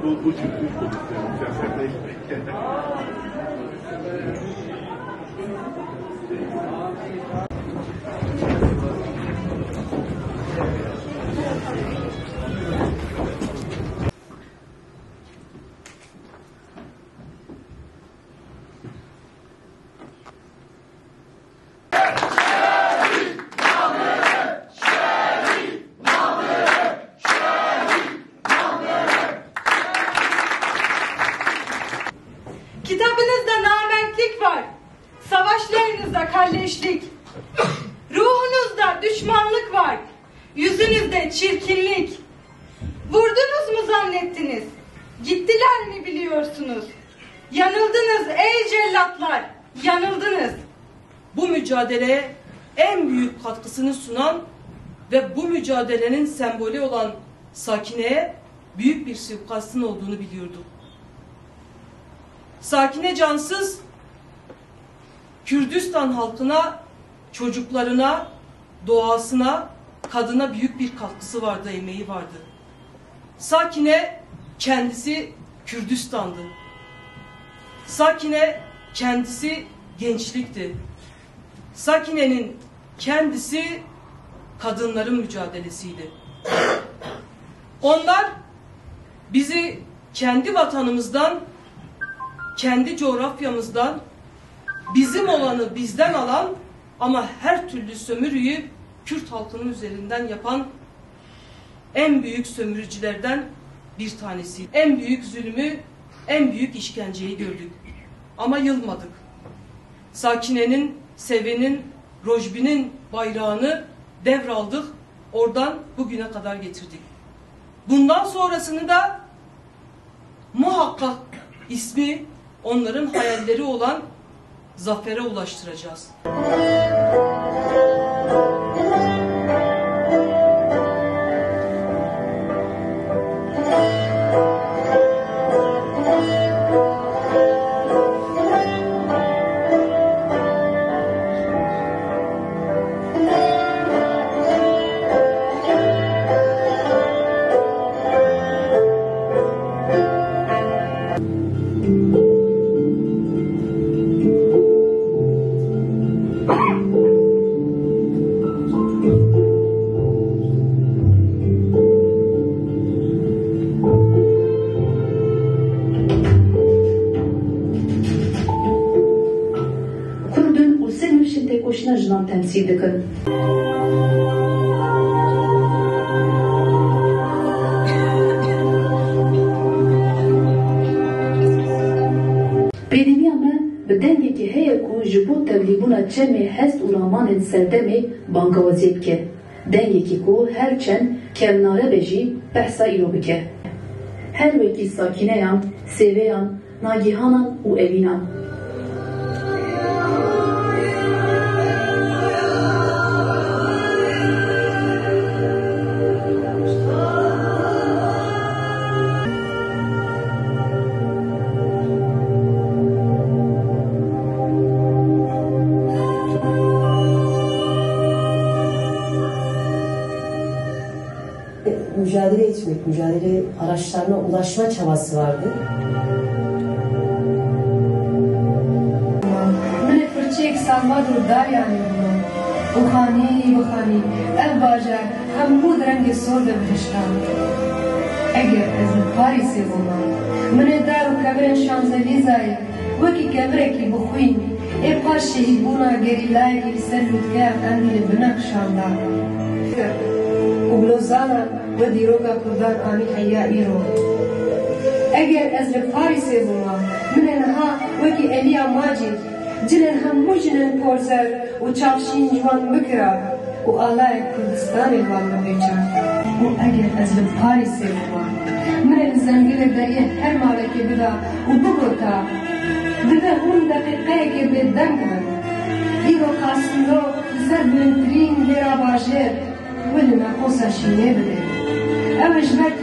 bu çıkmış konuşuyorum. Siyasette Kitabınızda namertlik var, savaşlarınızda kalleşlik, ruhunuzda düşmanlık var, yüzünüzde çirkinlik. Vurdunuz mu zannettiniz, gittiler mi biliyorsunuz? Yanıldınız ey cellatlar, yanıldınız. Bu mücadeleye en büyük katkısını sunan ve bu mücadelenin sembolü olan Sakine'ye büyük bir suikastın olduğunu biliyorduk. Sakine cansız, Kürdistan halkına, çocuklarına, doğasına, kadına büyük bir katkısı vardı, emeği vardı. Sakine kendisi Kürdistan'dı. Sakine kendisi gençlikti. Sakine'nin kendisi kadınların mücadelesiydi. Onlar bizi kendi vatanımızdan, kendi coğrafyamızdan, bizim olanı bizden alan ama her türlü sömürüyü Kürt halkının üzerinden yapan en büyük sömürücülerden bir tanesi. En büyük zulmü, en büyük işkenceyi gördük. Ama yılmadık. Sakine'nin, Seve'nin, Rojbi'nin bayrağını devraldık. Oradan bugüne kadar getirdik. Bundan sonrasını da muhakkak ismi onların hayalleri olan zafere ulaştıracağız. Koşuna jinan temsil dikin. Pêdîniya me bi dengekî heye ku ji bo tevlîbûna çemê hest û ramanên serdemê bangewazî bike. Dengekî ku her çend kevnare jî behsa îro bike. Her wekî sakineyan, sêveyan, nagîhanan û evînan. Mücadele etmek, mücadele araçlarına ulaşma çabası vardı. Mene fırçek Salvador Dalya'nı bukhani, ev bajar, hemû derengê sor de bihiştan. Eger ez li Parîsê bûma, mene dar û kevirên Şanzelîzayê, wekî kevirekî bixwîn, ê paş şehîdbûna gerîlayekî li ser lûtkeya Endî li binek şanda. û bilozana ve dîroka Kurdan anî heya îro. Eger ez li Parîsê bûma, mine niha wekî Eliya Macîd, cilên hemû jinên porzer û çavşîn ciwan bikira û alayek Kurdistanê wan bibêça. û eger ez li Parîsê bûma, mine li zengilê deriyê her malekê bida û bigota, dibe hûn deqîqeyekê bêdeng bin. Îro Qasîmlo li ser bulintirîn lêra bajêr, ve li me qosa şînê bide. Ew ji ber